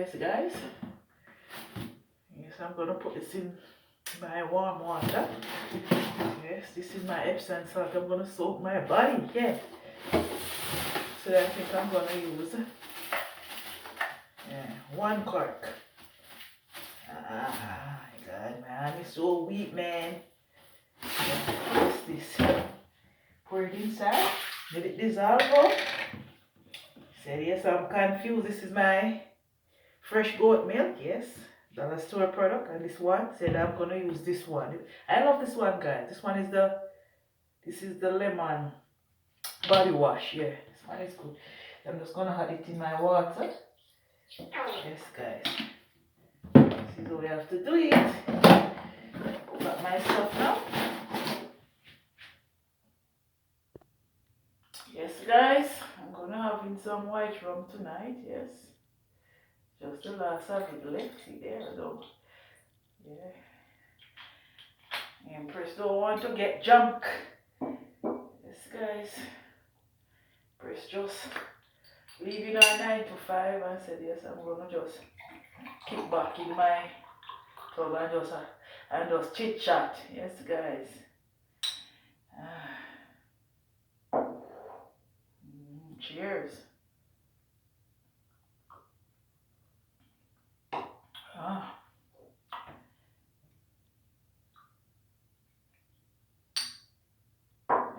Yes, guys. Yes, I'm gonna put this in my warm water. Yes, this is my Epsom salt. I'm gonna soak my body. Yeah. So I think I'm gonna use 1 quart. Ah, my God, man, it's so weak, man. What's this? Pour it inside. Let it dissolve out. Said yes, I'm confused. This is my fresh goat milk. Yes, dollar store product. And this one said I'm gonna use this one. I love this one, guys. This is the lemon body wash. Yeah, this one is good. I'm just gonna add it in my water. Yes, guys. This is how we have to do it. Put back my stuff now. Yes, guys. I'm gonna have in some white rum tonight. Yes. Just the last of it left. See there, though. Yeah. Empress don't want to get junk. Yes, guys. Empress just leaving our 9 to 5 and said, yes, I'm gonna just kick back in my tub and just chit chat. Yes, guys. Cheers.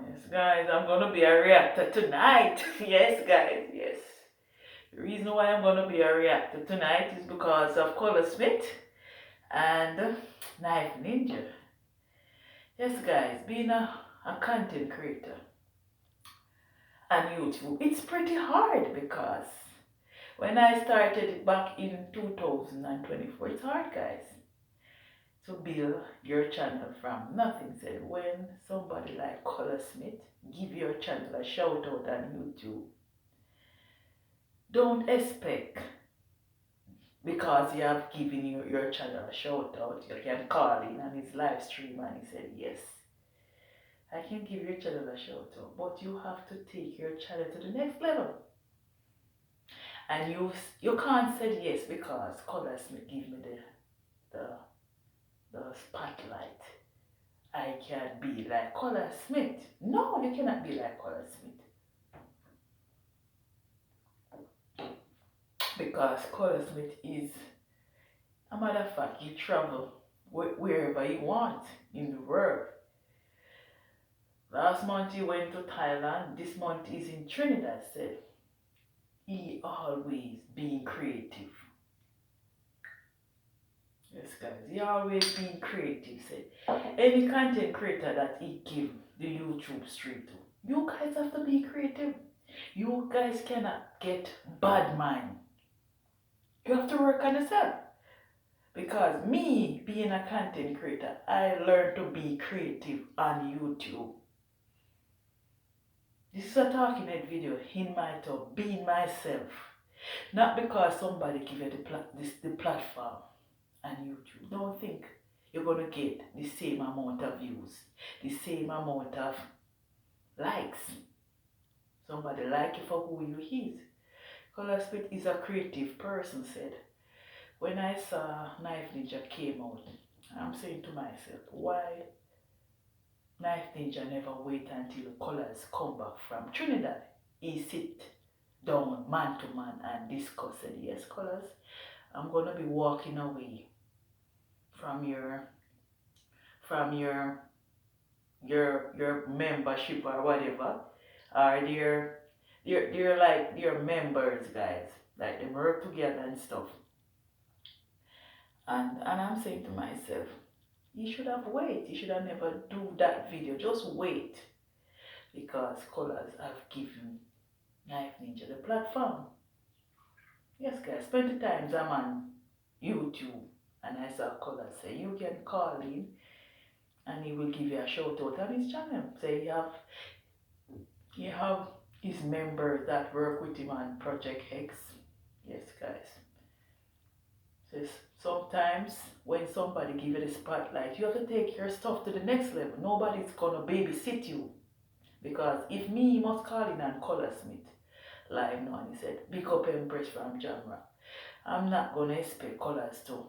Yes, guys, I'm gonna be a reactor tonight. Yes, guys, yes. The reason why I'm gonna be a reactor tonight is because of Colaz and Knife Ninja. Yes, guys, being a content creator on YouTube, it's pretty hard because when I started it back in 2024, it's hard, guys, to build your channel from nothing. Said when somebody like Colaz give your channel a shout out on YouTube, don't expect because you have given your channel a shout out, you can call in on his live stream and he said, yes, I can give your channel a shout out, but you have to take your channel to the next level. And you can't say yes because Colaz give me the spotlight. I can't be like Colaz. No, you cannot be like Colaz. Because Colaz is, a matter of fact, you travel wherever you want in the world. Last month he went to Thailand. This month he's in Trinidad. Said he always being creative. Yes, guys, he always being creative. Said any content creator that he give the YouTube stream to, you guys have to be creative. You guys cannot get bad mind. You have to work on yourself. Because me being a content creator, I learned to be creative on YouTube. This is a talking head video in my top, being myself. Not because somebody give you the platform on YouTube. Don't think you're going to get the same amount of views, the same amount of likes. Somebody like you for who you is. Colaz is a creative person, said. When I saw Knife Ninja came out, I'm saying to myself, why Knife Ninja never wait until Colaz come back from Trinidad? He sit down man to man and discuss it. Yes, Colaz, I'm gonna be walking away from your membership or whatever, or they're like your members, guys, like they work together and stuff. And I'm saying to myself, you should have waited. You should have never do that video. Just wait. Because Colaz have given Knife Ninja the platform. Yes, guys, 20 times I'm on YouTube and I saw Colaz say you can call in and he will give you a shout out on his channel. Say you have his members that work with him on Project X. Yes, guys. Says sometimes when somebody give you the spotlight, you have to take your stuff to the next level. Nobody's gonna babysit you. Because if me must call in and Colaz live now and he said, big up Empress from Jamra. I'm not gonna expect Colaz to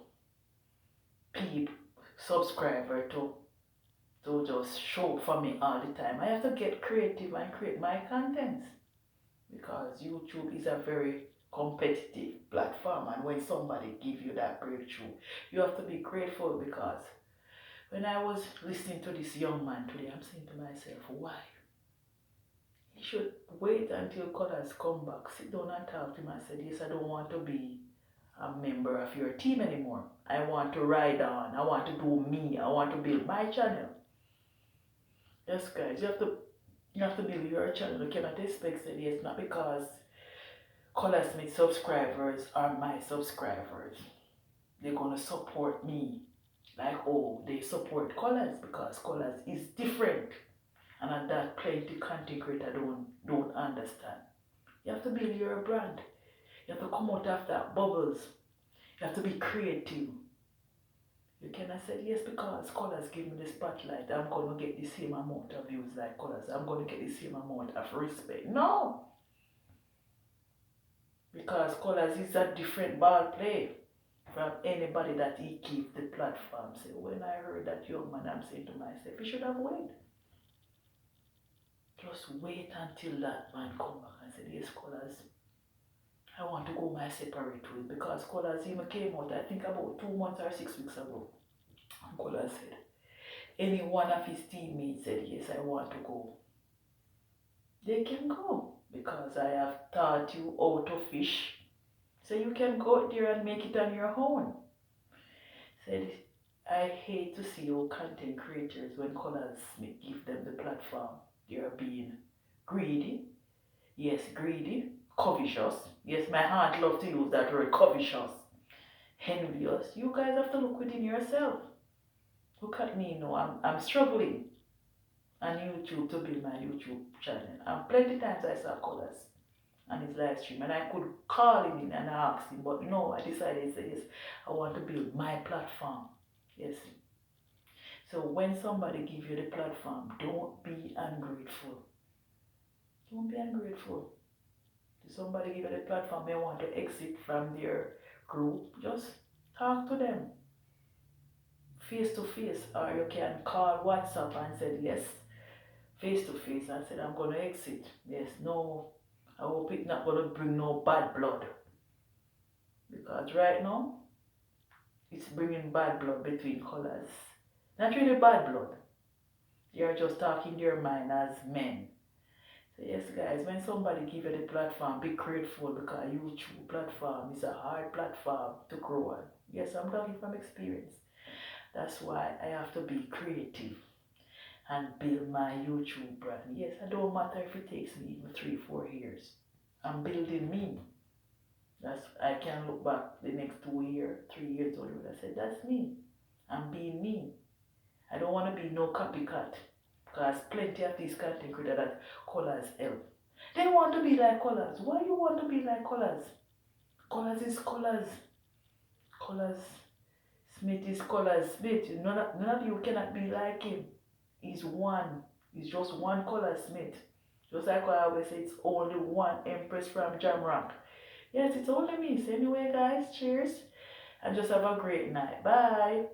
peep subscriber to just show for me all the time. I have to get creative and create my contents because YouTube is a very competitive platform, and when somebody give you that breakthrough, you have to be grateful. Because when I was listening to this young man today, I'm saying to myself, why? He should wait until Colaz come back, sit down and talk to him and say, yes, I don't want to be a member of your team anymore. I want to ride on. I want to do me. I want to build my channel. Yes, guys, you have to build your channel. You cannot expect that. Yes, not because Colaz Smith subscribers are my subscribers. They're gonna support me like, oh, they support Colaz because Colaz is different, and that plenty content creator don't understand. You have to build your brand. You have to come out of that bubbles. You have to be creative. You cannot say, yes, because Colaz give me the spotlight, I'm going to get the same amount of views like Colaz. I'm going to get the same amount of respect. No! Because Colaz is a different ball play from anybody that he gives the platform. So when I heard that young man, I'm saying to myself, he should have waited. Just wait until that man come back and say, yes, Colaz, I want to go my separate way. Because Colaz even came out, I think about 2 months or 6 weeks ago. And Colaz said, any one of his teammates said, yes, I want to go, they can go. Because I have taught you how to fish. So you can go out there and make it on your own. Said, I hate to see how content creators, when Colaz give them the platform, they are being greedy. Yes, greedy. Covetous. Yes, my heart loves to use that word, covetous. Envious. You guys have to look within yourself. Look at me now. I'm struggling on YouTube to build my YouTube channel. And plenty times I saw Colaz on his live stream, and I could call him in and ask him, but no, I decided to say, yes, I want to build my platform. Yes. So when somebody gives you the platform, don't be ungrateful. Don't be ungrateful. If somebody give you the platform, they want to exit from their group, just talk to them face to face, or you can call WhatsApp and say, yes, face to face, and said, I'm going to exit. Yes, no, I hope it's not going to bring no bad blood. Because right now, it's bringing bad blood between Colaz. Not really bad blood. You're just talking their mind as men. So yes, guys, when somebody give you the platform, be grateful, because YouTube platform is a hard platform to grow on. Yes, I'm talking from experience. That's why I have to be creative and build my YouTube brand. Yes, it don't matter if it takes me even 3-4 years. I'm building me. I can look back the next 2 years, 3 years or whatever. I said, that's me. I'm being me. I don't want to be no copycat. Because plenty of these content creators that Colaz help. They want to be like Colaz. Why you want to be like Colaz? Colaz is Colaz. Colaz Smith is Colaz Smith. None of you cannot be like him. He's one. He's just one Colaz Smith. Just like I always say, it's only one Empress from JAMAICAN. Yes, it's only me. So anyway, guys, cheers. And just have a great night. Bye.